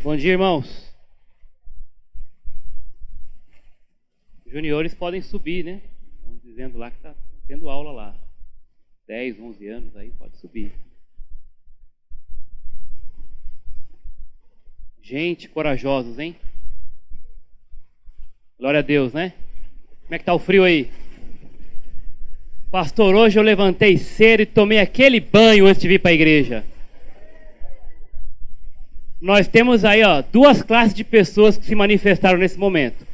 Bom dia, irmãos. Juniores podem subir, né? Estão dizendo lá que está tendo aula lá. 10, 11 anos aí, pode subir. Gente, corajosos, hein? Glória a Deus, né? Como é que tá o frio aí? Pastor, hoje eu levantei cedo e tomei aquele banho antes de vir para a igreja. Nós temos aí, duas classes de pessoas que se manifestaram nesse momento.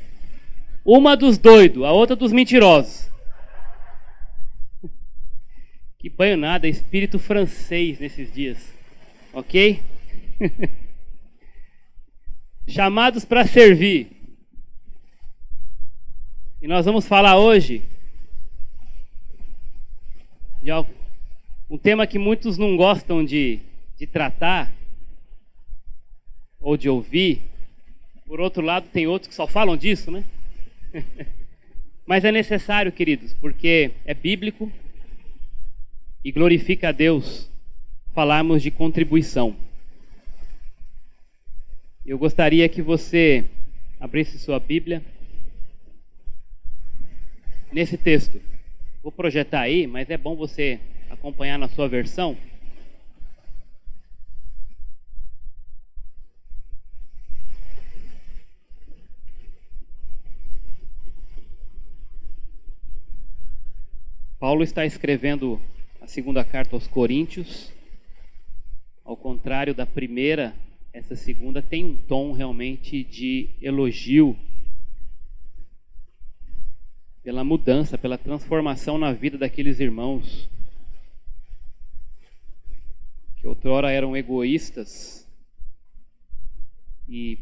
Uma dos doidos, a outra dos mentirosos. Que banho nada, espírito francês nesses dias. Ok? Chamados para servir. E nós vamos falar hoje de um tema que muitos não gostam de tratar ou de ouvir. Por outro lado, tem outros que só falam disso, né? Mas é necessário, queridos, porque é bíblico e glorifica a Deus falarmos de contribuição. Eu gostaria que você abrisse sua Bíblia nesse texto. Vou projetar aí, mas é bom você acompanhar na sua versão. Paulo está escrevendo a segunda carta aos Coríntios. Ao contrário da primeira, essa segunda tem um tom realmente de elogio pela mudança, pela transformação na vida daqueles irmãos que outrora eram egoístas e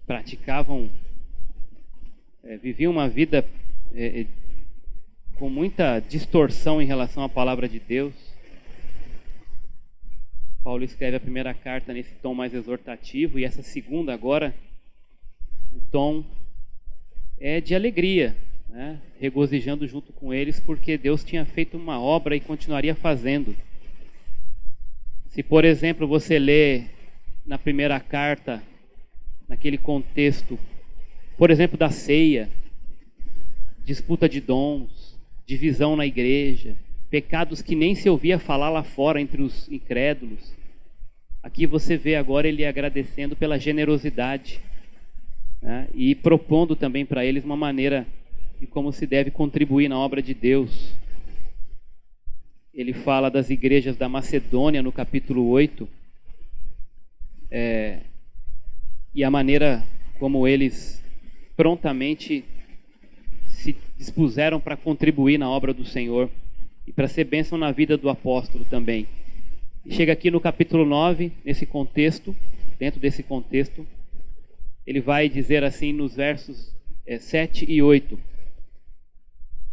praticavam, viviam uma vida com muita distorção em relação à palavra de Deus. Paulo escreve a primeira carta nesse tom mais exortativo, e essa segunda agora, o tom é de alegria, né? Regozijando junto com eles, porque Deus tinha feito uma obra e continuaria fazendo. Se, por exemplo, você lê na primeira carta, naquele contexto, por exemplo, da ceia, disputa de dons, divisão na igreja, pecados que nem se ouvia falar lá fora entre os incrédulos. Aqui você vê agora ele agradecendo pela generosidade, né? E propondo também para eles uma maneira de como se deve contribuir na obra de Deus. Ele fala das igrejas da Macedônia no capítulo 8, e a maneira como eles prontamente se dispuseram para contribuir na obra do Senhor e para ser bênção na vida do apóstolo também. E chega aqui no capítulo 9, nesse contexto, dentro desse contexto, ele vai dizer assim nos versos 7 e 8: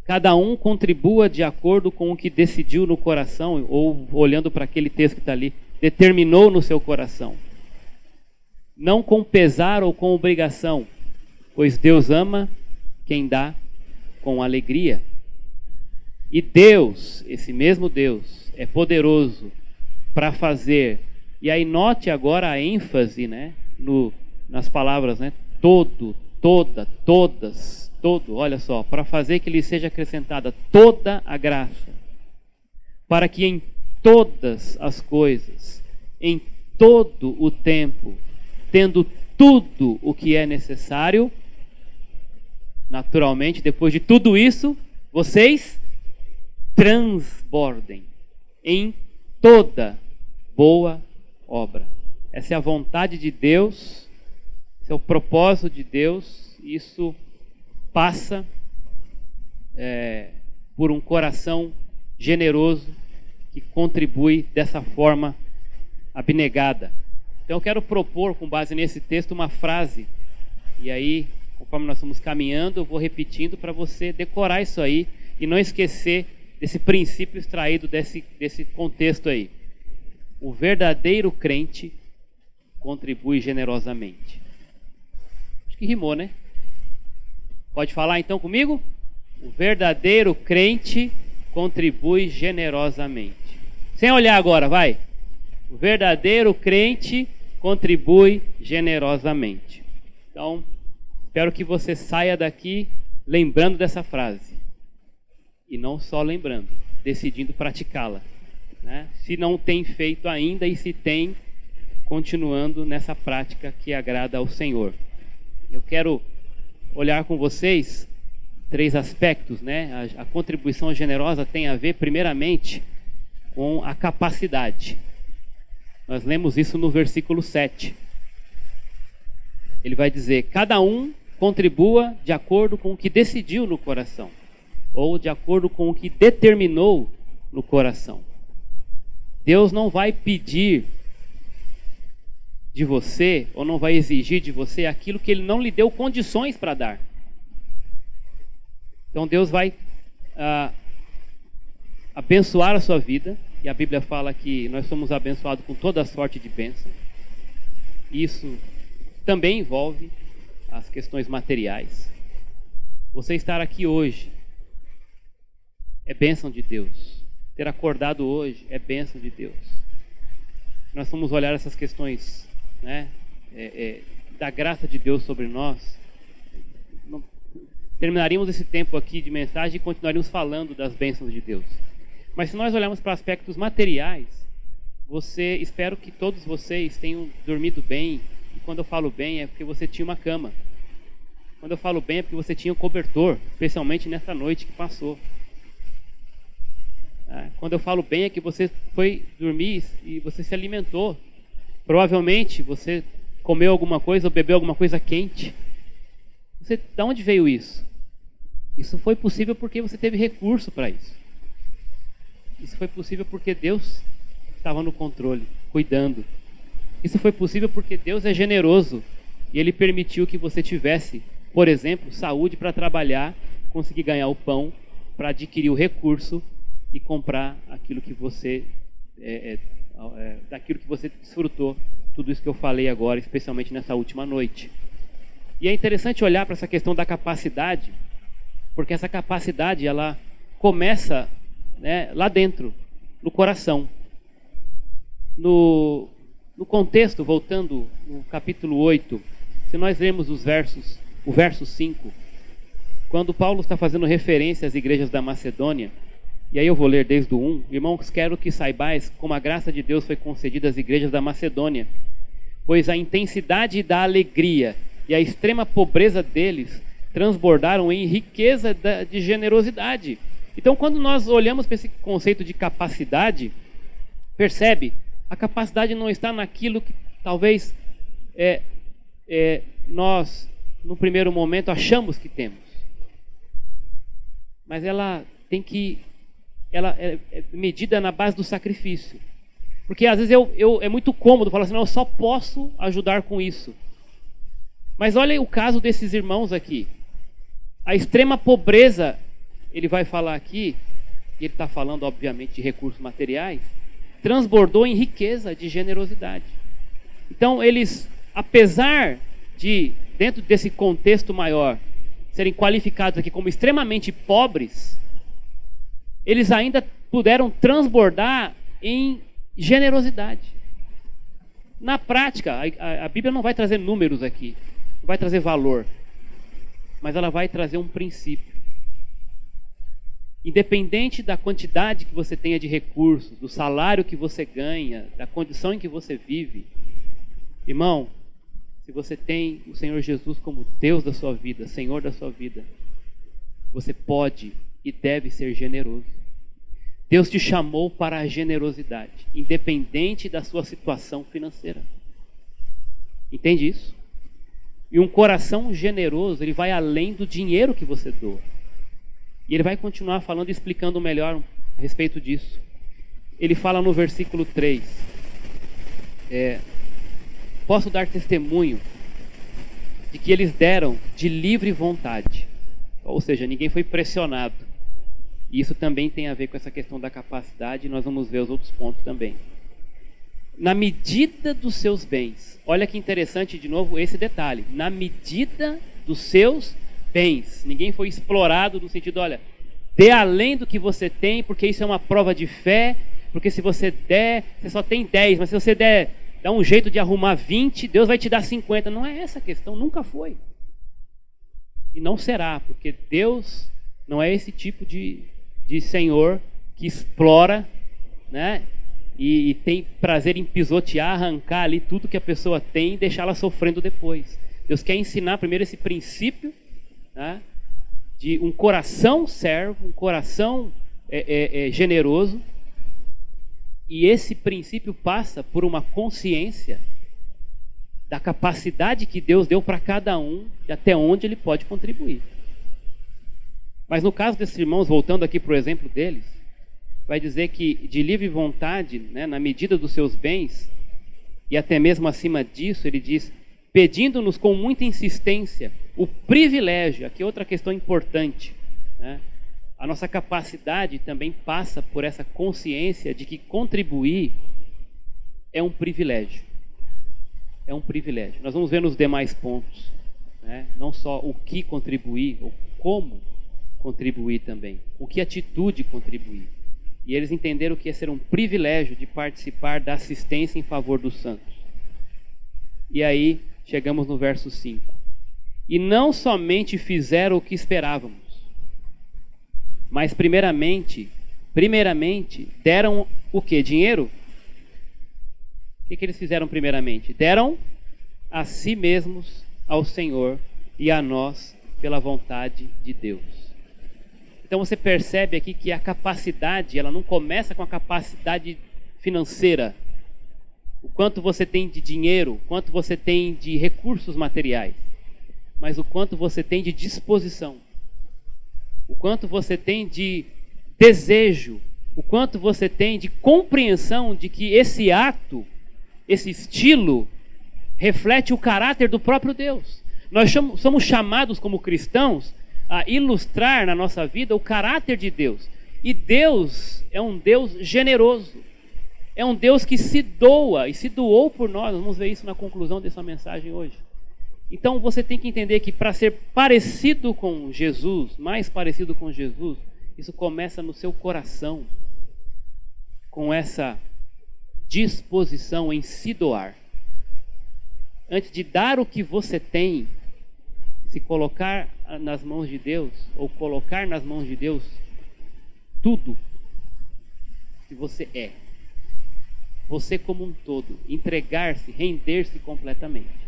cada um contribua de acordo com o que decidiu no coração, ou olhando para aquele texto que está ali, determinou no seu coração, não com pesar ou com obrigação, pois Deus ama quem dá com alegria. E Deus, esse mesmo Deus, é poderoso para fazer. E aí note agora a ênfase, né, nas palavras, né? Todo, toda, todas, todo, olha só, para fazer que lhe seja acrescentada toda a graça, para que em todas as coisas, em todo o tempo, tendo tudo o que é necessário, naturalmente, depois de tudo isso, vocês transbordem em toda boa obra. Essa é a vontade de Deus, esse é o propósito de Deus. Isso passa por um coração generoso que contribui dessa forma abnegada. Então eu quero propor, com base nesse texto, uma frase, e aí, conforme nós estamos caminhando, eu vou repetindo para você decorar isso aí e não esquecer desse princípio extraído desse contexto aí. O verdadeiro crente contribui generosamente. Acho que rimou, né? Pode falar então comigo? O verdadeiro crente contribui generosamente. Sem olhar agora, vai. O verdadeiro crente contribui generosamente. Então, espero que você saia daqui lembrando dessa frase. E não só lembrando, decidindo praticá-la, né? Se não tem feito ainda e se tem, continuando nessa prática que agrada ao Senhor. Eu quero olhar com vocês 3 aspectos, né? A contribuição generosa tem a ver, primeiramente, com a capacidade. Nós lemos isso no versículo 7. Ele vai dizer: cada um contribua de acordo com o que decidiu no coração, ou de acordo com o que determinou no coração. Deus não vai pedir de você, ou não vai exigir de você aquilo que Ele não lhe deu condições para dar. Então Deus vai abençoar a sua vida, e a Bíblia fala que nós somos abençoados com toda sorte de bênção. Isso também envolve as questões materiais. Você estar aqui hoje é bênção de Deus. Ter acordado hoje é bênção de Deus. Nós vamos olhar essas questões, né, da graça de Deus sobre nós. Terminaríamos esse tempo aqui de mensagem e continuaríamos falando das bênçãos de Deus. Mas se nós olharmos para aspectos materiais, espero que todos vocês tenham dormido bem. E quando eu falo bem é porque você tinha uma cama. Quando eu falo bem é porque você tinha um cobertor, especialmente nessa noite que passou. Quando eu falo bem é que você foi dormir e você se alimentou. Provavelmente você comeu alguma coisa ou bebeu alguma coisa quente. De onde veio isso? Isso foi possível porque você teve recurso para isso. Isso foi possível porque Deus estava no controle, cuidando. Isso foi possível porque Deus é generoso e Ele permitiu que você tivesse, por exemplo, saúde para trabalhar, conseguir ganhar o pão, para adquirir o recurso e comprar aquilo que você, daquilo que você desfrutou, tudo isso que eu falei agora, especialmente nessa última noite. E é interessante olhar para essa questão da capacidade, porque essa capacidade ela começa, né, lá dentro, no coração. No contexto, voltando no capítulo 8, se nós lermos o verso 5, quando Paulo está fazendo referência às igrejas da Macedônia, e aí eu vou ler desde o 1, irmãos, quero que saibais como a graça de Deus foi concedida às igrejas da Macedônia, pois a intensidade da alegria e a extrema pobreza deles transbordaram em riqueza de generosidade. Então, quando nós olhamos para esse conceito de capacidade, percebe, a capacidade não está naquilo que talvez nós, no primeiro momento, achamos que temos. Mas ela é medida na base do sacrifício. Porque às vezes é muito cômodo falar assim, não, eu só posso ajudar com isso. Mas olha o caso desses irmãos aqui. A extrema pobreza, ele vai falar aqui, e ele está falando obviamente de recursos materiais, transbordou em riqueza de generosidade. Então eles, apesar de, dentro desse contexto maior, serem qualificados aqui como extremamente pobres, eles ainda puderam transbordar em generosidade. Na prática, a Bíblia não vai trazer números aqui, não vai trazer valor, mas ela vai trazer um princípio. Independente da quantidade que você tenha de recursos, do salário que você ganha, da condição em que você vive, irmão, se você tem o Senhor Jesus como Deus da sua vida, Senhor da sua vida, você pode e deve ser generoso. Deus te chamou para a generosidade, independente da sua situação financeira. Entende isso? E um coração generoso, ele vai além do dinheiro que você doa. E ele vai continuar falando e explicando melhor a respeito disso. Ele fala no versículo 3. Posso dar testemunho de que eles deram de livre vontade. Ou seja, ninguém foi pressionado. E isso também tem a ver com essa questão da capacidade. E nós vamos ver os outros pontos também. Na medida dos seus bens. Olha que interessante de novo esse detalhe. Na medida dos seus bens. Ninguém foi explorado no sentido, olha, dê além do que você tem, porque isso é uma prova de fé, porque se você der, você só tem 10, mas se você der dá um jeito de arrumar 20, Deus vai te dar 50. Não é essa a questão, nunca foi. E não será, porque Deus não é esse tipo de Senhor que explora, né? E tem prazer em pisotear, arrancar ali tudo que a pessoa tem e deixá-la sofrendo depois. Deus quer ensinar primeiro esse princípio, né, de um coração servo, um coração generoso. E esse princípio passa por uma consciência da capacidade que Deus deu para cada um e até onde ele pode contribuir. Mas no caso desses irmãos, voltando aqui para o exemplo deles, vai dizer que de livre vontade, né, na medida dos seus bens, e até mesmo acima disso, ele diz, pedindo-nos com muita insistência o privilégio, aqui é outra questão importante, né? A nossa capacidade também passa por essa consciência de que contribuir é um privilégio. É um privilégio. Nós vamos ver nos demais pontos, né? Não só o que contribuir, ou como contribuir também, com que atitude contribuir. E eles entenderam que ia ser um privilégio de participar da assistência em favor dos santos. E aí chegamos no verso 5. E não somente fizeram o que esperávamos, mas primeiramente deram o quê? Dinheiro? O que eles fizeram primeiramente? Deram a si mesmos ao Senhor e a nós pela vontade de Deus. Então você percebe aqui que a capacidade, ela não começa com a capacidade financeira. O quanto você tem de dinheiro, o quanto você tem de recursos materiais, mas o quanto você tem de disposição. O quanto você tem de desejo, o quanto você tem de compreensão de que esse ato, esse estilo, reflete o caráter do próprio Deus. Nós somos chamados como cristãos a ilustrar na nossa vida o caráter de Deus. E Deus é um Deus generoso. É um Deus que se doa e se doou por nós. Vamos ver isso na conclusão dessa mensagem hoje. Então você tem que entender que para ser parecido com Jesus, mais parecido com Jesus, isso começa no seu coração, com essa disposição em se doar. Antes de dar o que você tem, se colocar nas mãos de Deus, ou colocar nas mãos de Deus tudo que você é. Você como um todo, entregar-se, render-se completamente.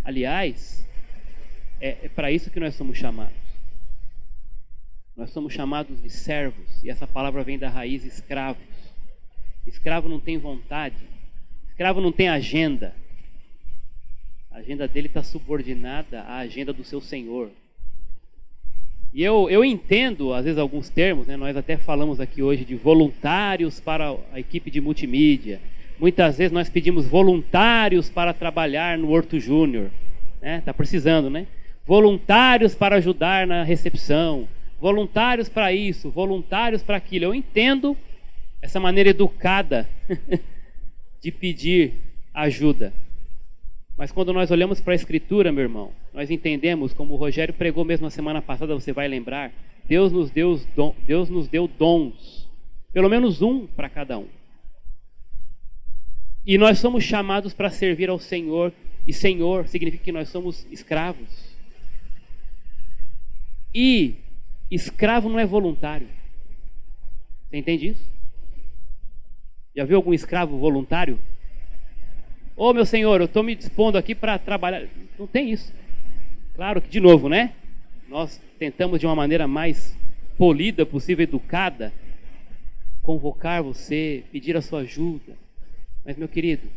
Aliás, é para isso que nós somos chamados. Nós somos chamados de servos, e essa palavra vem da raiz escravos. Escravo não tem vontade, escravo não tem agenda. A agenda dele está subordinada à agenda do seu Senhor. E eu entendo, às vezes, alguns termos, né? Nós até falamos aqui hoje de voluntários para a equipe de multimídia. Muitas vezes nós pedimos voluntários para trabalhar no Horto Júnior. Está precisando, né? Voluntários para ajudar na recepção. Voluntários para isso, voluntários para aquilo. Eu entendo essa maneira educada de pedir ajuda. Mas quando nós olhamos para a Escritura, meu irmão, nós entendemos, como o Rogério pregou mesmo na semana passada, você vai lembrar, Deus nos deu dons, pelo menos um para cada um. E nós somos chamados para servir ao Senhor, e Senhor significa que nós somos escravos. E escravo não é voluntário. Você entende isso? Já viu algum escravo voluntário? Ô meu senhor, eu estou me dispondo aqui para trabalhar. Não tem isso. Claro que, de novo, né? Nós tentamos de uma maneira mais polida possível, educada, convocar você, pedir a sua ajuda. Mas, meu querido,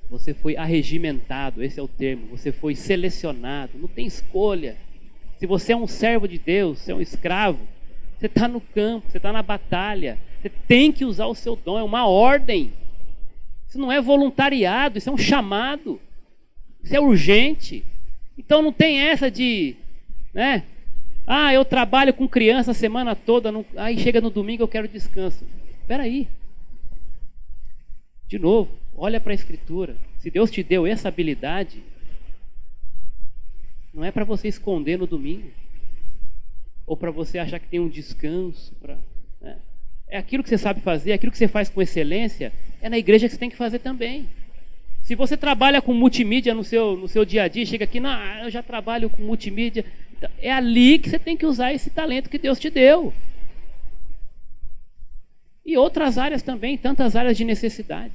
você foi arregimentado, esse é o termo. Você foi selecionado, não tem escolha. Se você é um servo de Deus, você é um escravo, você está no campo, você está na batalha. Você tem que usar o seu dom, é uma ordem. Isso não é voluntariado, isso é um chamado. Isso é urgente. Então não tem essa de, né? Ah, eu trabalho com criança a semana toda, aí chega no domingo eu quero descanso. Espera aí. De novo, olha para a Escritura. Se Deus te deu essa habilidade, não é para você esconder no domingo. Ou para você achar que tem um descanso. É aquilo que você sabe fazer, aquilo que você faz com excelência, é na igreja que você tem que fazer também. Se você trabalha com multimídia no seu dia a dia, chega aqui, não, eu já trabalho com multimídia, é ali que você tem que usar esse talento que Deus te deu. E outras áreas também, tantas áreas de necessidade.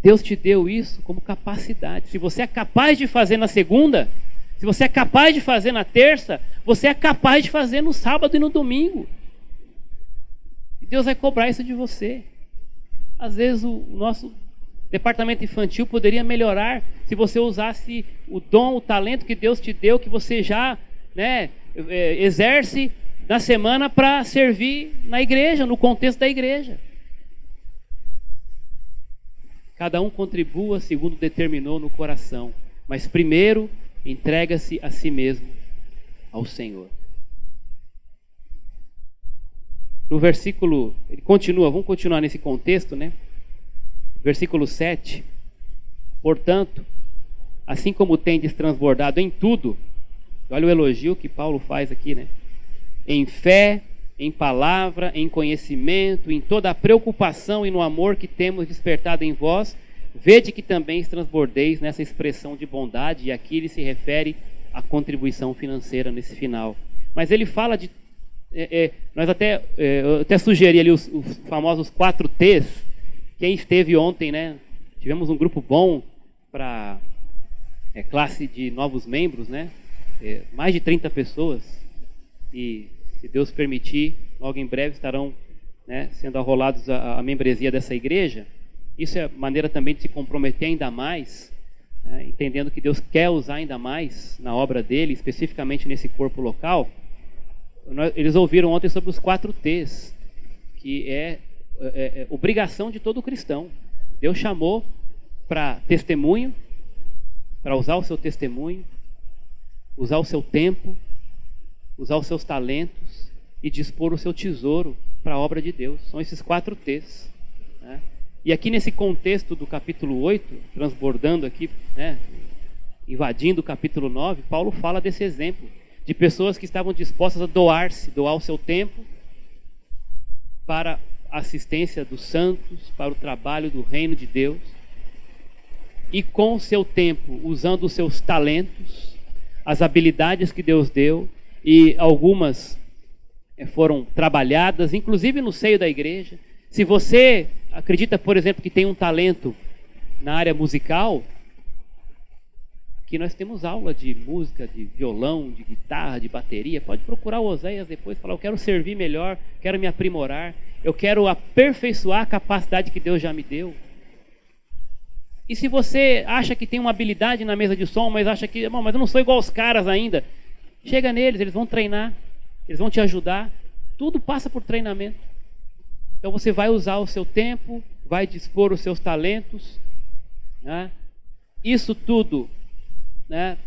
Deus te deu isso como capacidade. Se você é capaz de fazer na segunda, se você é capaz de fazer na terça, você é capaz de fazer no sábado e no domingo. E Deus vai cobrar isso de você. Às vezes o nosso departamento infantil poderia melhorar se você usasse o dom, o talento que Deus te deu, que você já exerce na semana para servir na igreja, no contexto da igreja. Cada um contribua segundo determinou no coração, mas primeiro entrega-se a si mesmo ao Senhor. No versículo, ele continua, vamos continuar nesse contexto, né? Versículo 7. Portanto, assim como tendes transbordado em tudo, olha o elogio que Paulo faz aqui, né? Em fé, em palavra, em conhecimento, em toda a preocupação e no amor que temos despertado em vós, vede que também transbordeis nessa expressão de bondade, e aqui ele se refere à contribuição financeira nesse final. Mas ele fala de eu até sugeri ali os famosos 4 T's. Quem esteve ontem, né? Tivemos um grupo bom para classe de novos membros, né? Mais de 30 pessoas. E se Deus permitir, logo em breve estarão, né, sendo arrolados a membresia dessa igreja. Isso é maneira também de se comprometer ainda mais, né, entendendo que Deus quer usar ainda mais na obra dele, especificamente nesse corpo local. Eles ouviram ontem sobre os 4 T's, que é obrigação de todo cristão. Deus chamou para testemunho, para usar o seu testemunho, usar o seu tempo, usar os seus talentos e dispor o seu tesouro para a obra de Deus. São esses 4 T's, né? E aqui nesse contexto do capítulo 8, transbordando aqui, né, invadindo o capítulo 9, Paulo fala desse exemplo de pessoas que estavam dispostas a doar o seu tempo para a assistência dos santos, para o trabalho do reino de Deus, e com o seu tempo, usando os seus talentos, as habilidades que Deus deu, e algumas foram trabalhadas, inclusive no seio da igreja. Se você acredita, por exemplo, que tem um talento na área musical, aqui nós temos aula de música, de violão, de guitarra, de bateria. Pode procurar o Oséias depois e falar: eu quero servir melhor, quero me aprimorar, eu quero aperfeiçoar a capacidade que Deus já me deu. E se você acha que tem uma habilidade na mesa de som, mas acha que, mas eu não sou igual aos caras ainda, chega neles, eles vão treinar, eles vão te ajudar. Tudo passa por treinamento. Então você vai usar o seu tempo, vai dispor os seus talentos, né? Isso tudo, né?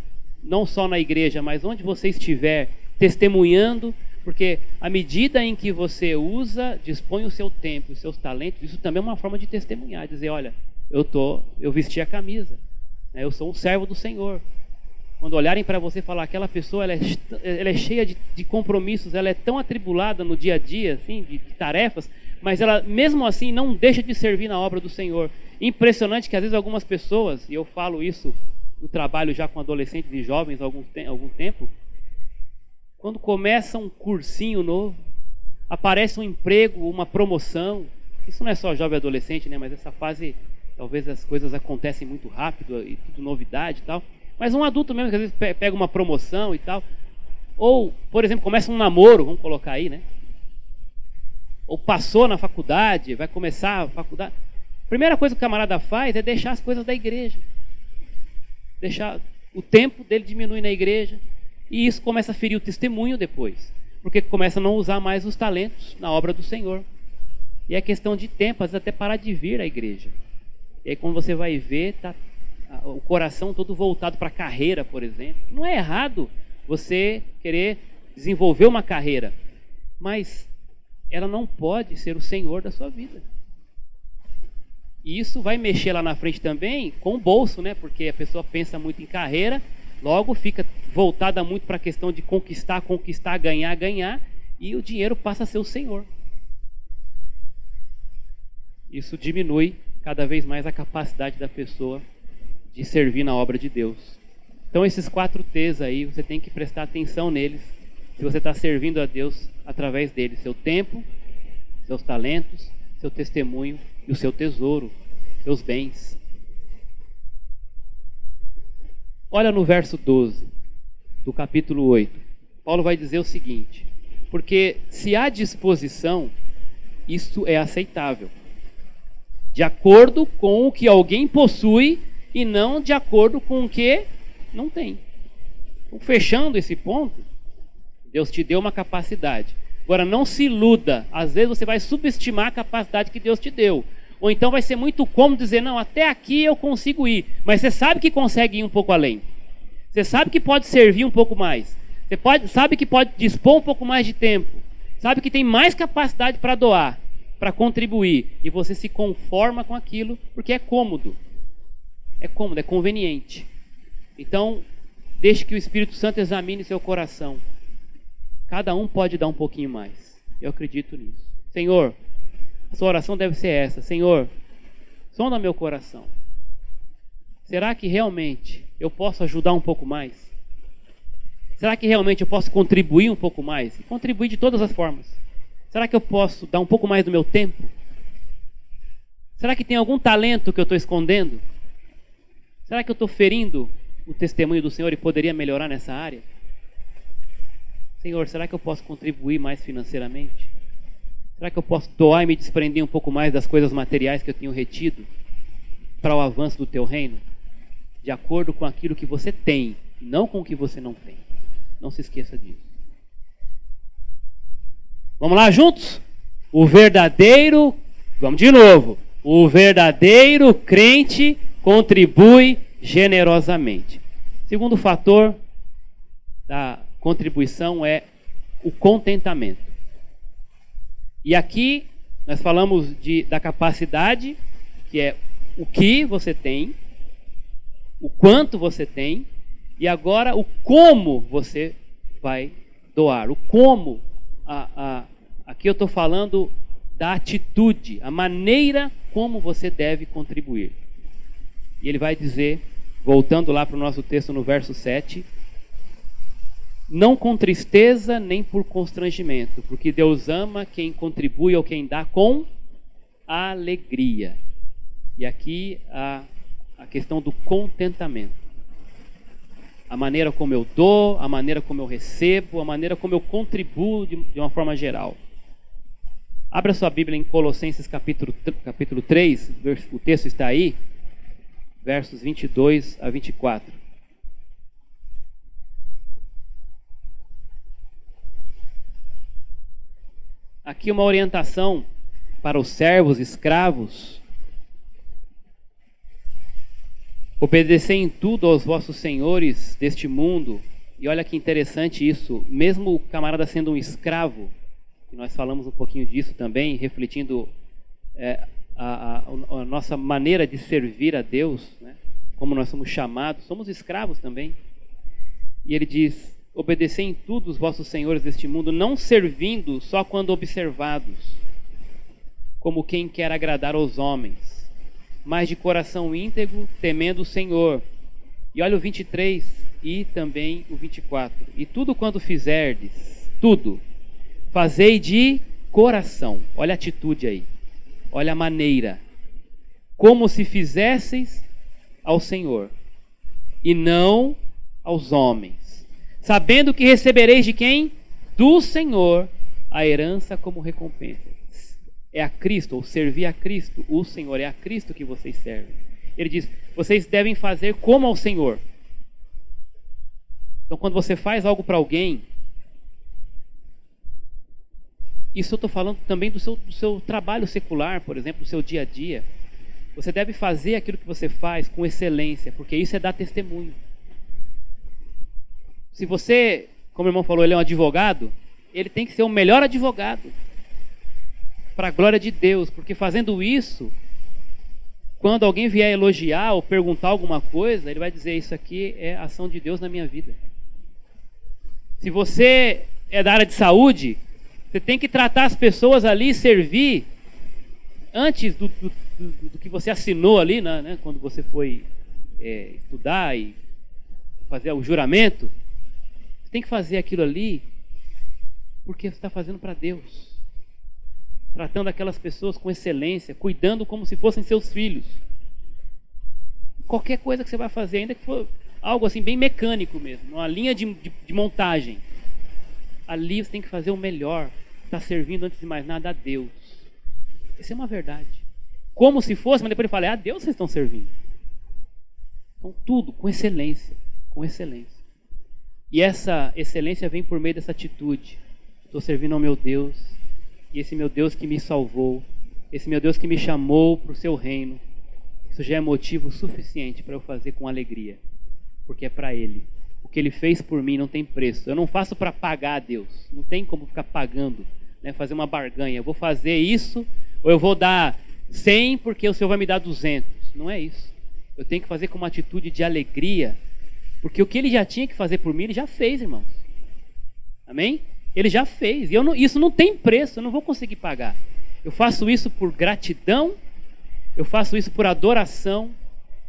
Não só na igreja, mas onde você estiver testemunhando, porque à medida em que você usa, dispõe o seu tempo, os seus talentos, isso também é uma forma de testemunhar, dizer: olha, eu vesti a camisa, né? Eu sou um servo do Senhor. Quando olharem para você e falar: aquela pessoa ela é cheia de compromissos, ela é tão atribulada no dia a dia, assim, de tarefas, mas ela mesmo assim não deixa de servir na obra do Senhor. Impressionante que às vezes algumas pessoas, e eu falo isso no trabalho já com adolescentes e jovens há algum tempo, quando começa um cursinho novo, aparece um emprego, uma promoção. Isso não é só jovem e adolescente, né? Mas essa fase, talvez as coisas acontecem muito rápido e tudo novidade e tal. Mas um adulto mesmo que às vezes pega uma promoção e tal, ou, por exemplo, começa um namoro, vamos colocar aí, né? Ou passou na faculdade, vai começar a faculdade. A primeira coisa que o camarada faz é deixar as coisas da igreja. Deixar o tempo dele diminuir na igreja. E isso começa a ferir o testemunho depois. Porque começa a não usar mais os talentos na obra do Senhor. E é questão de tempo, às vezes até parar de vir à igreja. E aí quando você vai ver, tá o coração todo voltado para a carreira, por exemplo. Não é errado você querer desenvolver uma carreira, mas ela não pode ser o Senhor da sua vida. E isso vai mexer lá na frente também com o bolso, né? Porque a pessoa pensa muito em carreira, logo fica voltada muito para a questão de conquistar, ganhar, e o dinheiro passa a ser o Senhor. isso diminui cada vez mais a capacidade da pessoa de servir na obra de Deus. Então esses 4 T's aí, você tem que prestar atenção neles, se você está servindo a Deus através deles. Seu tempo, seus talentos, seu testemunho e o seu tesouro, seus bens. Olha no verso 12 do capítulo 8. Paulo vai dizer o seguinte: porque se há disposição, isso é aceitável, de acordo com o que alguém possui e não de acordo com o que não tem. Então, fechando esse ponto, Deus te deu uma capacidade. Agora, não se iluda. Às vezes você vai subestimar a capacidade que Deus te deu. Ou então vai ser muito cômodo dizer, não, até aqui eu consigo ir. Mas você sabe que consegue ir um pouco além. Você sabe que pode servir um pouco mais. Você sabe que pode dispor um pouco mais de tempo. Sabe que tem mais capacidade para doar, para contribuir. E você se conforma com aquilo porque é cômodo. É cômodo, é conveniente. Então, deixe que o Espírito Santo examine seu coração. Cada um pode dar um pouquinho mais. Eu acredito nisso. Senhor, a sua oração deve ser essa. Senhor, sonda meu coração. Será que realmente eu posso ajudar um pouco mais? Será que realmente eu posso contribuir um pouco mais? E contribuir de todas as formas. Será que eu posso dar um pouco mais do meu tempo? Será que tem algum talento que eu estou escondendo? Será que eu estou ferindo o testemunho do Senhor e poderia melhorar nessa área? Senhor, será que eu posso contribuir mais financeiramente? Será que eu posso doar e me desprender um pouco mais das coisas materiais que eu tenho retido para o avanço do teu reino? De acordo com aquilo que você tem, não com o que você não tem. Não se esqueça disso. Vamos lá juntos? Vamos de novo. O verdadeiro crente contribui generosamente. Segundo fator da contribuição é o contentamento. E aqui nós falamos da capacidade, que é o que você tem, o quanto você tem, e agora o como você vai doar. O como, aqui eu estou falando da atitude, a maneira como você deve contribuir. E ele vai dizer, voltando lá para o nosso texto no verso 7, não com tristeza nem por constrangimento, porque Deus ama quem contribui ou quem dá com alegria. E aqui a questão do contentamento. A maneira como eu dou, a maneira como eu recebo, a maneira como eu contribuo de uma forma geral. Abra sua Bíblia em Colossenses capítulo 3, o texto está aí, versos 22 a 24. Aqui uma orientação para os servos, escravos. Obedecer em tudo aos vossos senhores deste mundo. E olha que interessante isso, mesmo o camarada sendo um escravo, e nós falamos um pouquinho disso também, refletindo a nossa maneira de servir a Deus, né? Como nós somos chamados, somos escravos também. E ele diz, obedecer em tudo os vossos senhores deste mundo, não servindo só quando observados, como quem quer agradar aos homens, mas de coração íntegro, temendo o Senhor. E olha o 23 e também o 24. E tudo quando fizerdes, tudo, fazei de coração. Olha a atitude aí, olha a maneira, como se fizesseis ao Senhor, e não aos homens, sabendo que recebereis de quem? Do Senhor, a herança como recompensa. É a Cristo, ou servir a Cristo, o Senhor, é a Cristo que vocês servem. Ele diz, vocês devem fazer como ao Senhor. Então quando você faz algo para alguém, isso eu estou falando também do seu trabalho secular, por exemplo, do seu dia a dia. Você deve fazer aquilo que você faz com excelência, porque isso é dar testemunho. Se você, como o irmão falou, ele é um advogado, ele tem que ser o melhor advogado, para a glória de Deus, porque fazendo isso, quando alguém vier elogiar ou perguntar alguma coisa, ele vai dizer, isso aqui é a ação de Deus na minha vida. Se você é da área de saúde, você tem que tratar as pessoas ali, servir antes do que você assinou ali, né, quando você foi estudar e fazer o juramento, você tem que fazer aquilo ali porque você está fazendo para Deus, tratando aquelas pessoas com excelência, cuidando como se fossem seus filhos. Qualquer coisa que você vai fazer, ainda que for algo assim bem mecânico mesmo, uma linha de montagem, ali você tem que fazer o melhor, está servindo antes de mais nada a Deus. Essa é uma verdade. Como se fosse, mas depois ele fala, a Deus vocês estão servindo. Então tudo com excelência, com excelência. E essa excelência vem por meio dessa atitude. Estou servindo ao meu Deus, e esse meu Deus que me salvou, esse meu Deus que me chamou para o seu reino, isso já é motivo suficiente para eu fazer com alegria, porque é para Ele. O que Ele fez por mim não tem preço. Eu não faço para pagar a Deus, não tem como ficar pagando, né, fazer uma barganha. Eu vou fazer isso, ou eu vou dar 100 porque o Senhor vai me dar 200. Não é isso. Eu tenho que fazer com uma atitude de alegria, porque o que Ele já tinha que fazer por mim, Ele já fez, irmãos. Amém? Ele já fez, e isso não tem preço, eu não vou conseguir pagar. Eu faço isso por gratidão, eu faço isso por adoração,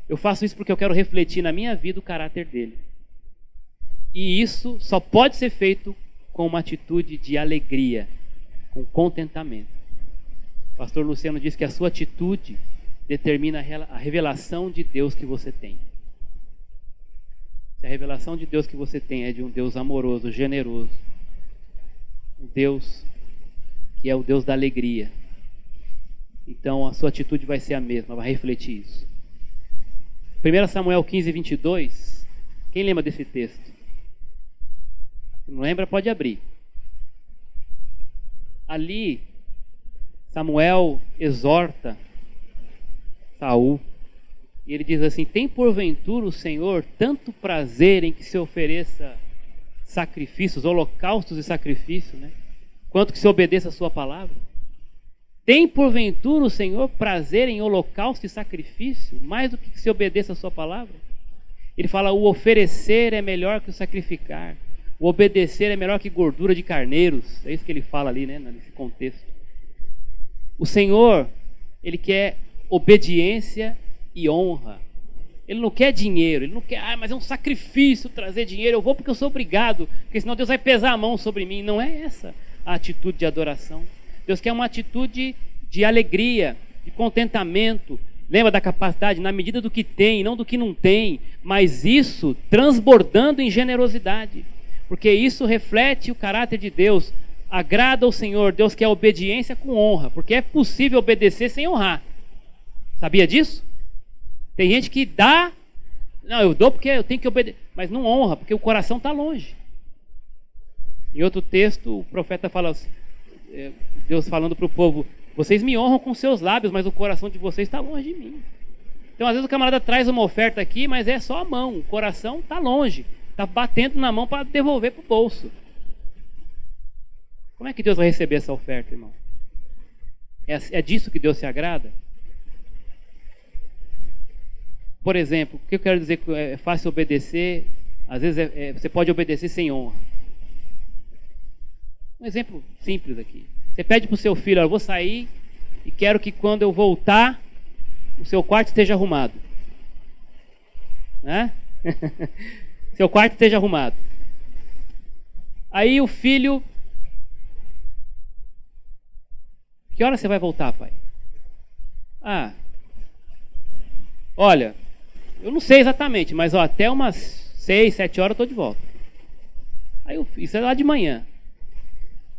eu faço isso porque eu quero refletir na minha vida o caráter dele. E isso só pode ser feito com uma atitude de alegria, com contentamento. O pastor Luciano diz que a sua atitude determina a revelação de Deus que você tem. Se a revelação de Deus que você tem é de um Deus amoroso, generoso, um Deus que é o Deus da alegria, então a sua atitude vai ser a mesma, vai refletir isso. 1 Samuel 15, 22. Quem lembra desse texto? Se não lembra, pode abrir. Ali, Samuel exorta Saul, e ele diz assim: tem porventura o Senhor tanto prazer em que se ofereça sacrifícios, holocaustos e sacrifícios, né, quanto que se obedeça a sua palavra? Tem porventura o Senhor prazer em holocausto e sacrifício, mais do que se obedeça a sua palavra? Ele fala, o oferecer é melhor que o sacrificar, o obedecer é melhor que gordura de carneiros. É isso que ele fala ali, né, nesse contexto. O Senhor, Ele quer obediência e honra. Ele não quer dinheiro, Ele não quer, mas é um sacrifício trazer dinheiro, eu vou porque eu sou obrigado, porque senão Deus vai pesar a mão sobre mim. Não é essa a atitude de adoração. Deus quer uma atitude de alegria, de contentamento. Lembra da capacidade, na medida do que tem, não do que não tem, mas isso transbordando em generosidade, porque isso reflete o caráter de Deus, agrada ao Senhor. Deus quer obediência com honra, porque é possível obedecer sem honrar. Sabia disso? Tem gente que dá, não, eu dou porque eu tenho que obedecer, mas não honra, porque o coração está longe. Em outro texto, o profeta fala, Deus falando para o povo, vocês me honram com seus lábios, mas o coração de vocês está longe de mim. Então, às vezes o camarada traz uma oferta aqui, mas é só a mão, o coração está longe, está batendo na mão para devolver para o bolso. Como é que Deus vai receber essa oferta, irmão? É disso que Deus se agrada? Por exemplo, o que eu quero dizer que é fácil obedecer, às vezes você pode obedecer sem honra. Um exemplo simples aqui. Você pede para o seu filho, eu vou sair e quero que quando eu voltar, o seu quarto esteja arrumado. Né? Seu quarto esteja arrumado. Aí o filho... Que hora você vai voltar, pai? Olha, eu não sei exatamente, mas até umas 6, 7 horas eu estou de volta. Aí isso é lá de manhã.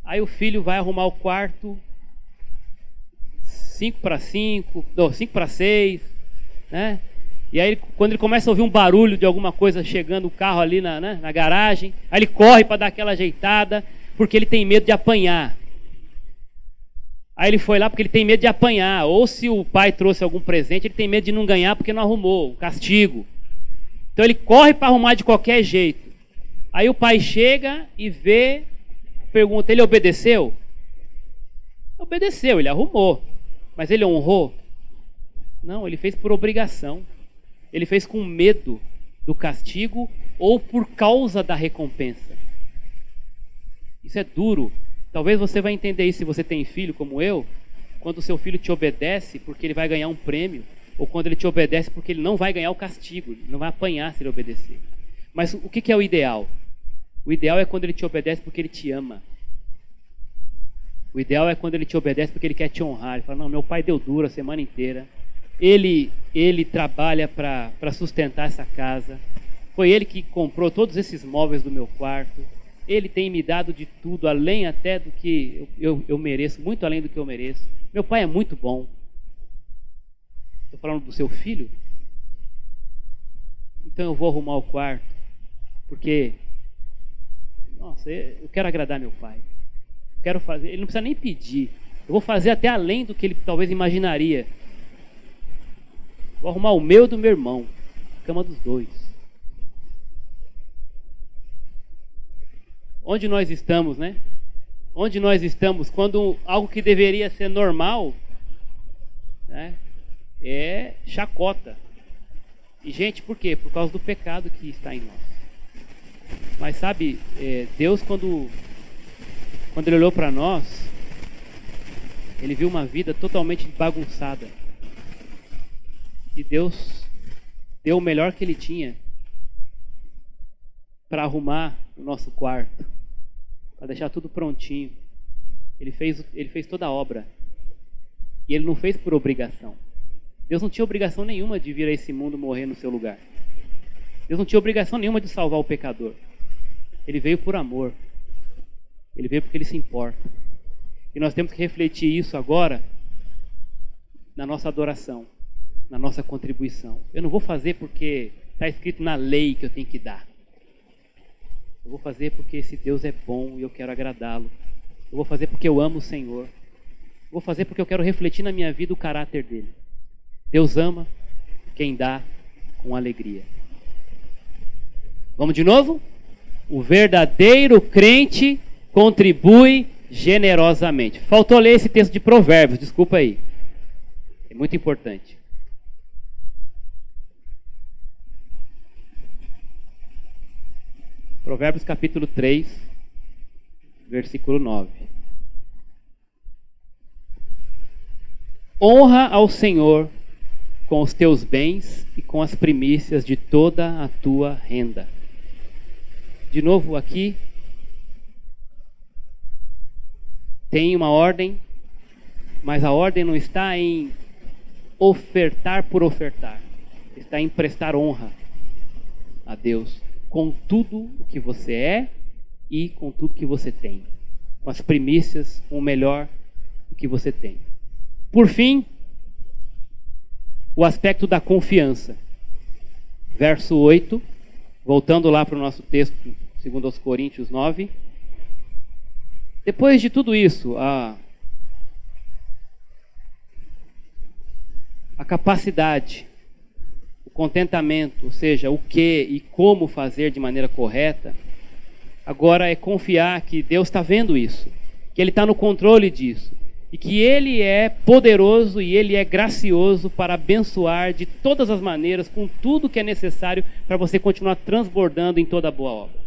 Aí o filho vai arrumar o quarto 5 para 6, né? E aí quando ele começa a ouvir um barulho de alguma coisa chegando, o carro ali na garagem, aí ele corre para dar aquela ajeitada, porque ele tem medo de apanhar. Aí ele foi lá porque ele tem medo de apanhar, ou se o pai trouxe algum presente, ele tem medo de não ganhar porque não arrumou, o castigo. Então ele corre para arrumar de qualquer jeito. Aí o pai chega e vê, pergunta, ele obedeceu? Obedeceu, ele arrumou. Mas ele honrou? Não, ele fez por obrigação. Ele fez com medo do castigo ou por causa da recompensa. Isso é duro. Talvez você vai entender isso se você tem filho como eu, quando o seu filho te obedece porque ele vai ganhar um prêmio, ou quando ele te obedece porque ele não vai ganhar o castigo, ele não vai apanhar se ele obedecer. Mas o que é o ideal? O ideal é quando ele te obedece porque ele te ama. O ideal é quando ele te obedece porque ele quer te honrar. Ele fala, não, meu pai deu duro a semana inteira. Ele trabalha para sustentar essa casa. Foi ele que comprou todos esses móveis do meu quarto. Ele tem me dado de tudo, além até do que eu mereço, muito além do que eu mereço. Meu pai é muito bom. Estou falando do seu filho? Então eu vou arrumar o quarto, porque, nossa, eu quero agradar meu pai. Eu quero fazer, ele não precisa nem pedir. Eu vou fazer até além do que ele talvez imaginaria. Vou arrumar o meu e do meu irmão, a cama dos dois. Onde nós estamos, né? Onde nós estamos quando algo que deveria ser normal, né, é chacota. E, gente, por quê? Por causa do pecado que está em nós. Mas sabe, Deus, quando ele olhou para nós, ele viu uma vida totalmente bagunçada. E Deus deu o melhor que ele tinha para arrumar o nosso quarto, para deixar tudo prontinho. Ele fez toda a obra. E ele não fez por obrigação. Deus não tinha obrigação nenhuma de vir a esse mundo morrer no seu lugar. Deus não tinha obrigação nenhuma de salvar o pecador. Ele veio por amor. Ele veio porque ele se importa. E nós temos que refletir isso agora na nossa adoração, na nossa contribuição. Eu não vou fazer porque está escrito na lei que eu tenho que dar. Eu vou fazer porque esse Deus é bom e eu quero agradá-lo. Eu vou fazer porque eu amo o Senhor. Eu vou fazer porque eu quero refletir na minha vida o caráter dele. Deus ama quem dá com alegria. Vamos de novo? O verdadeiro crente contribui generosamente. Faltou ler esse texto de Provérbios, desculpa aí. É muito importante. Provérbios capítulo 3, versículo 9. Honra ao Senhor com os teus bens e com as primícias de toda a tua renda. De novo aqui, tem uma ordem, mas a ordem não está em ofertar por ofertar. Está em prestar honra a Deus com tudo o que você é e com tudo que você tem. Com as primícias, com o melhor que você tem. Por fim, o aspecto da confiança. Verso 8, voltando lá para o nosso texto, segundo aos Coríntios 9. Depois de tudo isso, a capacidade, o contentamento, ou seja, o que e como fazer de maneira correta, agora é confiar que Deus está vendo isso, que Ele está no controle disso, e que Ele é poderoso e Ele é gracioso para abençoar de todas as maneiras, com tudo que é necessário para você continuar transbordando em toda a boa obra.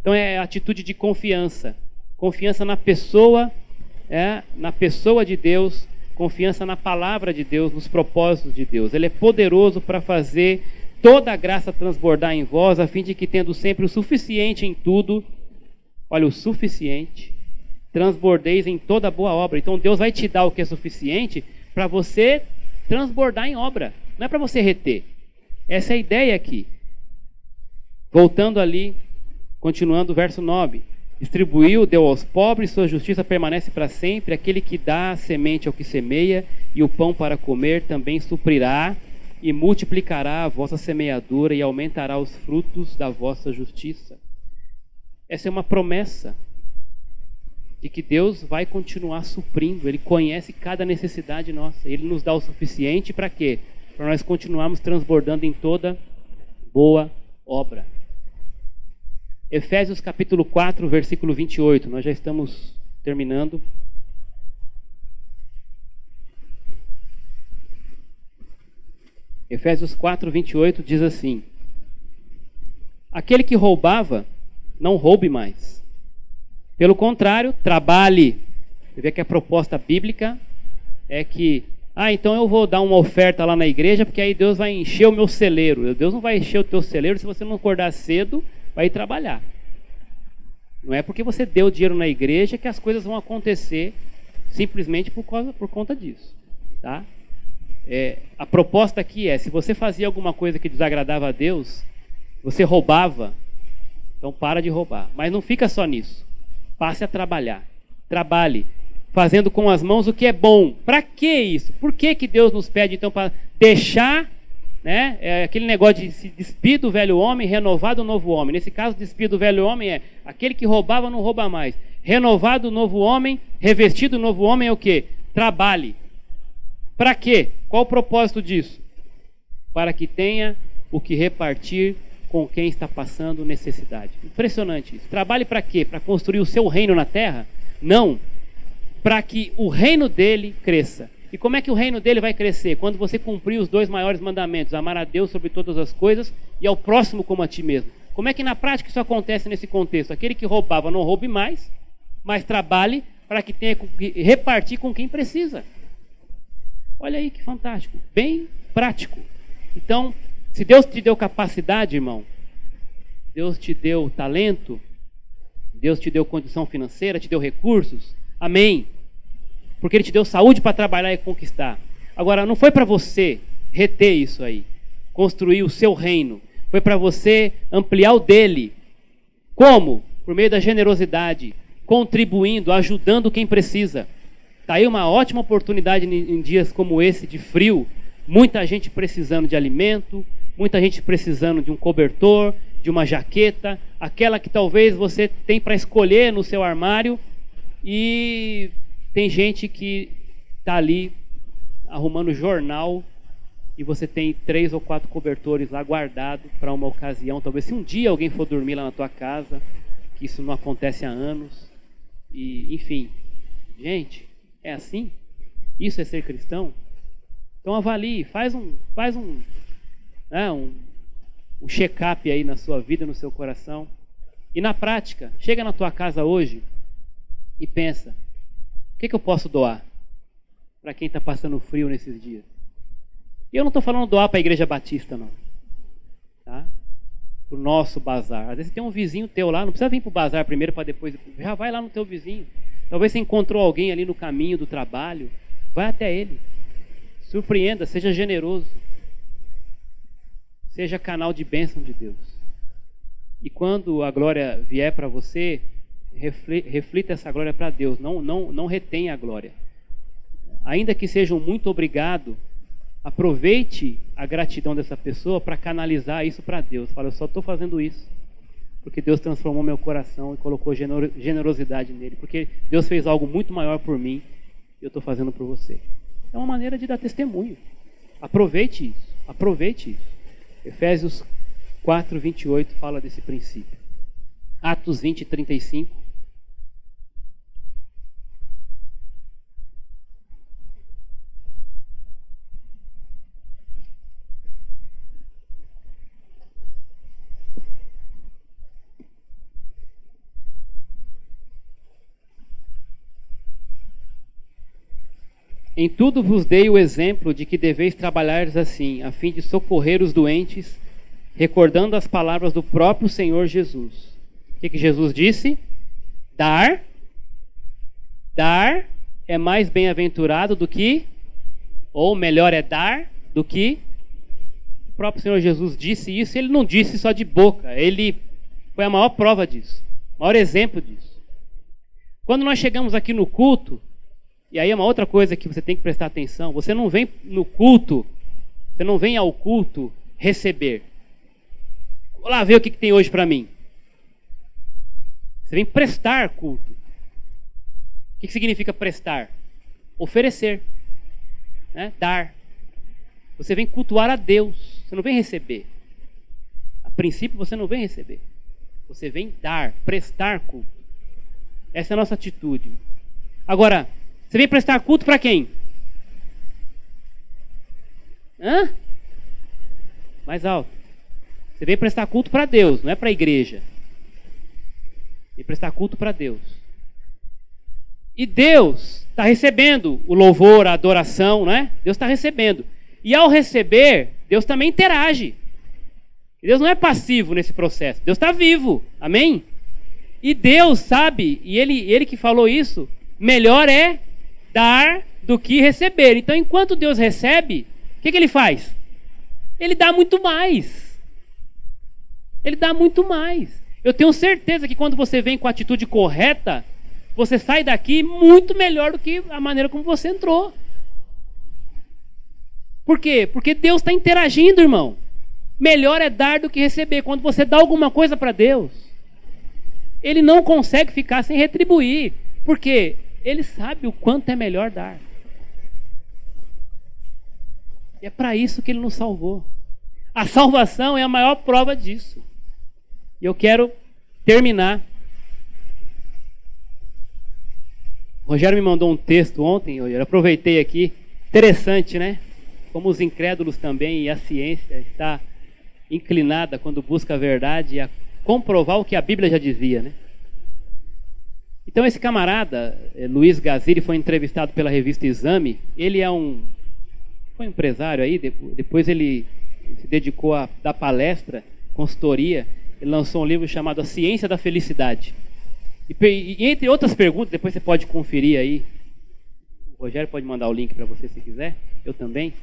Então é a atitude de confiança. Confiança na pessoa de Deus, confiança na palavra de Deus, nos propósitos de Deus. Ele é poderoso para fazer toda a graça transbordar em vós, a fim de que, tendo sempre o suficiente em tudo, olha, o suficiente, transbordeis em toda boa obra. Então Deus vai te dar o que é suficiente para você transbordar em obra, não é para você reter. Essa é a ideia aqui. Voltando ali, continuando o verso 9. Distribuiu, deu aos pobres, sua justiça permanece para sempre. Aquele que dá a semente ao que semeia e o pão para comer também suprirá e multiplicará a vossa semeadura e aumentará os frutos da vossa justiça. Essa é uma promessa de que Deus vai continuar suprindo. Ele conhece cada necessidade nossa. Ele nos dá o suficiente para quê? Para nós continuarmos transbordando em toda boa obra. Efésios capítulo 4, versículo 28. Nós já estamos terminando. Efésios 4, 28 diz assim: aquele que roubava, não roube mais. Pelo contrário, trabalhe. Você vê que a proposta bíblica é que, então eu vou dar uma oferta lá na igreja, porque aí Deus vai encher o meu celeiro. Deus não vai encher o teu celeiro se você não acordar cedo, vai ir trabalhar. Não é porque você deu dinheiro na igreja que as coisas vão acontecer simplesmente por conta disso. Tá? A proposta aqui é, se você fazia alguma coisa que desagradava a Deus, você roubava, então para de roubar. Mas não fica só nisso. Passe a trabalhar. Trabalhe, fazendo com as mãos o que é bom. Para que isso? Por que Deus nos pede, então, para deixar, né, aquele negócio de se despir do velho homem, renovar do novo homem. Nesse caso, despir do velho homem é aquele que roubava não rouba mais. Renovar do novo homem, revestir do novo homem é o quê? Trabalhe. Para quê? Qual o propósito disso? Para que tenha o que repartir com quem está passando necessidade. Impressionante isso. Trabalhe para quê? Para construir o seu reino na terra? Não. Para que o reino dele cresça. E como é que o reino dele vai crescer? Quando você cumprir os 2 maiores mandamentos, amar a Deus sobre todas as coisas e ao próximo como a ti mesmo. Como é que na prática isso acontece nesse contexto? Aquele que roubava não roube mais, mas trabalhe para que tenha que repartir com quem precisa. Olha aí que fantástico. Bem prático. Então, se Deus te deu capacidade, irmão, Deus te deu talento, Deus te deu condição financeira, te deu recursos, amém. Porque Ele te deu saúde para trabalhar e conquistar. Agora, não foi para você reter isso aí, construir o seu reino. Foi para você ampliar o dele. Como? Por meio da generosidade, contribuindo, ajudando quem precisa. Está aí uma ótima oportunidade em dias como esse de frio. Muita gente precisando de alimento, muita gente precisando de um cobertor, de uma jaqueta, aquela que talvez você tem para escolher no seu armário, e tem gente que está ali arrumando jornal e você tem 3 ou 4 cobertores lá guardados para uma ocasião. Talvez se um dia alguém for dormir lá na tua casa, que isso não acontece há anos. E, enfim, gente, é assim? Isso é ser cristão? Então avalie, faz um check-up aí na sua vida, no seu coração. E na prática, chega na tua casa hoje e pensa, o que eu posso doar para quem está passando frio nesses dias? E eu não estou falando doar para a Igreja Batista, não. Tá? Para o nosso bazar. Às vezes tem um vizinho teu lá, não precisa vir para o bazar primeiro para depois... Já vai lá no teu vizinho. Talvez você encontrou alguém ali no caminho do trabalho. Vai até ele. Surpreenda, seja generoso. Seja canal de bênção de Deus. E quando a glória vier para você, reflita essa glória para Deus. Não retenha a glória. Ainda que seja um muito obrigado, aproveite a gratidão dessa pessoa para canalizar isso para Deus. Fala, eu só estou fazendo isso porque Deus transformou meu coração e colocou generosidade nele. Porque Deus fez algo muito maior por mim e eu estou fazendo por você. É uma maneira de dar testemunho. Aproveite isso. Aproveite isso. Efésios 4, 28 fala desse princípio. Atos 20, 35. Em tudo vos dei o exemplo de que deveis trabalhar assim, a fim de socorrer os doentes, recordando as palavras do próprio Senhor Jesus. O que Jesus disse? Dar é mais bem-aventurado do que, ou melhor é dar do que. O próprio Senhor Jesus disse isso, ele não disse só de boca, ele foi a maior prova disso, o maior exemplo disso. Quando nós chegamos aqui no culto, e aí é uma outra coisa que você tem que prestar atenção, você não vem no culto, você não vem ao culto receber. Vou lá ver o que tem hoje para mim. Você vem prestar culto. O que significa prestar? Oferecer, né? Dar. Você vem cultuar a Deus, você não vem receber. A princípio você não vem receber. Você vem dar, prestar culto. Essa é a nossa atitude. Agora, você vem prestar culto para quem? Mais alto. Você vem prestar culto para Deus, não é para a igreja. Vem prestar culto para Deus. E Deus está recebendo o louvor, a adoração, né? Deus está recebendo. E ao receber, Deus também interage. Deus não é passivo nesse processo. Deus está vivo. Amém? E Deus sabe, e ele que falou isso, melhor é dar do que receber. Então, enquanto Deus recebe, o que ele faz? Ele dá muito mais. Ele dá muito mais. Eu tenho certeza que quando você vem com a atitude correta, você sai daqui muito melhor do que a maneira como você entrou. Por quê? Porque Deus está interagindo, irmão. Melhor é dar do que receber. Quando você dá alguma coisa para Deus, Ele não consegue ficar sem retribuir. Porque Ele sabe o quanto é melhor dar. E é para isso que Ele nos salvou. A salvação é a maior prova disso. E eu quero terminar. O Rogério me mandou um texto ontem, eu aproveitei aqui. Interessante, né? Como os incrédulos também e a ciência está inclinada quando busca a verdade a comprovar o que a Bíblia já dizia, né? Então esse camarada, Luiz Gaziri, foi entrevistado pela revista Exame. Ele foi um empresário aí, depois ele se dedicou a dar palestra, consultoria. Ele lançou um livro chamado A Ciência da Felicidade. E entre outras perguntas, depois você pode conferir aí. O Rogério pode mandar o link para você se quiser, eu também.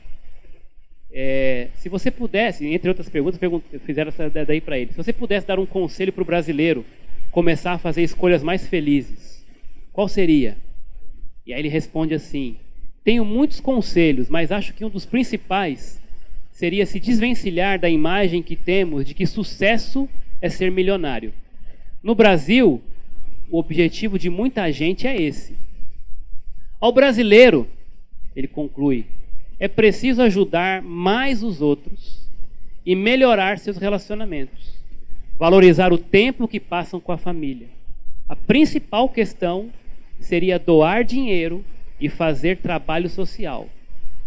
Se você pudesse, entre outras perguntas, fizeram essa daí para ele. Se você pudesse dar um conselho para o brasileiro começar a fazer escolhas mais felizes, qual seria? E aí ele responde assim: tenho muitos conselhos, mas acho que um dos principais seria se desvencilhar da imagem que temos de que sucesso é ser milionário. No Brasil, o objetivo de muita gente é esse. Ao brasileiro, ele conclui, é preciso ajudar mais os outros e melhorar seus relacionamentos. Valorizar o tempo que passam com a família. A principal questão seria doar dinheiro e fazer trabalho social,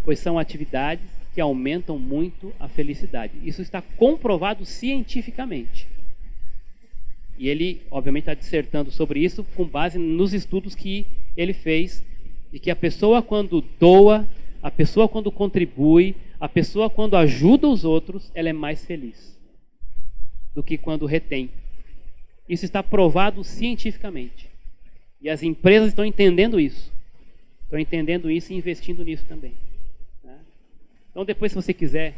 pois são atividades que aumentam muito a felicidade. Isso está comprovado cientificamente. E ele, obviamente, está dissertando sobre isso com base nos estudos que ele fez, de que a pessoa quando doa, a pessoa quando contribui, a pessoa quando ajuda os outros, ela é mais feliz do que quando retém. Isso está provado cientificamente. E as empresas estão entendendo isso. Estão entendendo isso e investindo nisso também. Então depois, se você quiser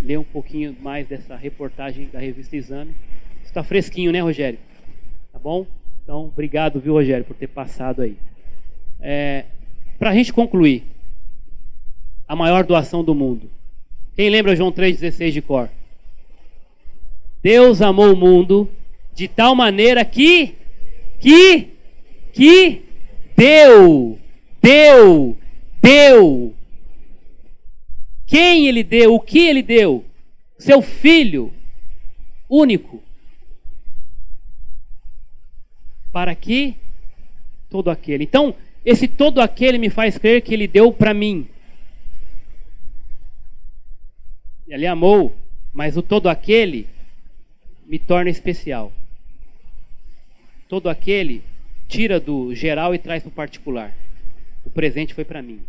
ler um pouquinho mais dessa reportagem da revista Exame, está fresquinho, né, Rogério? Tá bom? Então, obrigado, viu, Rogério, por ter passado aí. Para a gente concluir, a maior doação do mundo. Quem lembra João 3,16 de cor? Deus amou o mundo de tal maneira que deu. Quem ele deu? O que ele deu? Seu Filho único. Para que todo aquele. Então, esse todo aquele me faz crer que ele deu para mim. Ele amou, mas o todo aquele me torna especial. Todo aquele tira do geral e traz para o particular. O presente foi para mim.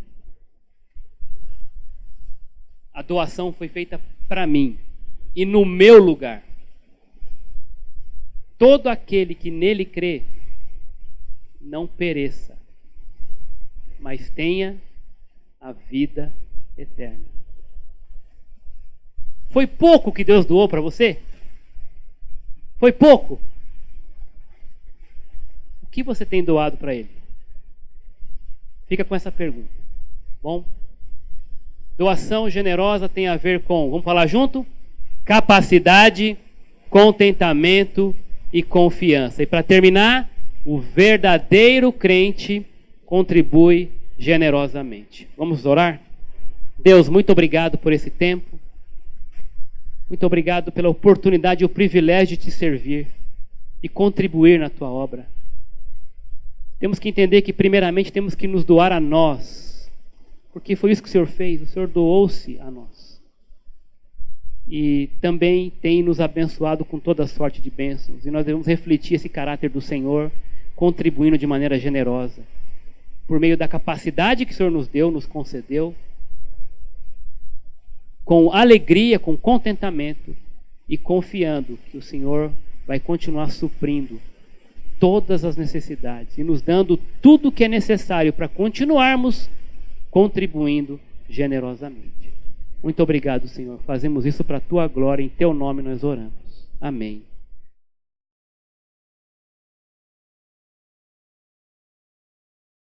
A doação foi feita para mim e no meu lugar. Todo aquele que nele crê não pereça, mas tenha a vida eterna. Foi pouco que Deus doou para você? Foi pouco? O que você tem doado para Ele? Fica com essa pergunta. Bom? Doação generosa tem a ver com, vamos falar junto? Capacidade, contentamento e confiança. E para terminar, o verdadeiro crente contribui generosamente. Vamos orar? Deus, muito obrigado por esse tempo. Muito obrigado pela oportunidade e o privilégio de te servir e contribuir na tua obra. Temos que entender que primeiramente temos que nos doar a nós, porque foi isso que o Senhor fez. O Senhor doou-se a nós. E também tem nos abençoado com toda sorte de bênçãos. E nós devemos refletir esse caráter do Senhor, contribuindo de maneira generosa. por meio da capacidade que o Senhor nos deu, nos concedeu, com alegria, com contentamento e confiando que o Senhor vai continuar suprindo todas as necessidades e nos dando tudo o que é necessário para continuarmos contribuindo generosamente. Muito obrigado, Senhor. Fazemos isso para a Tua glória, em Teu nome nós oramos. Amém.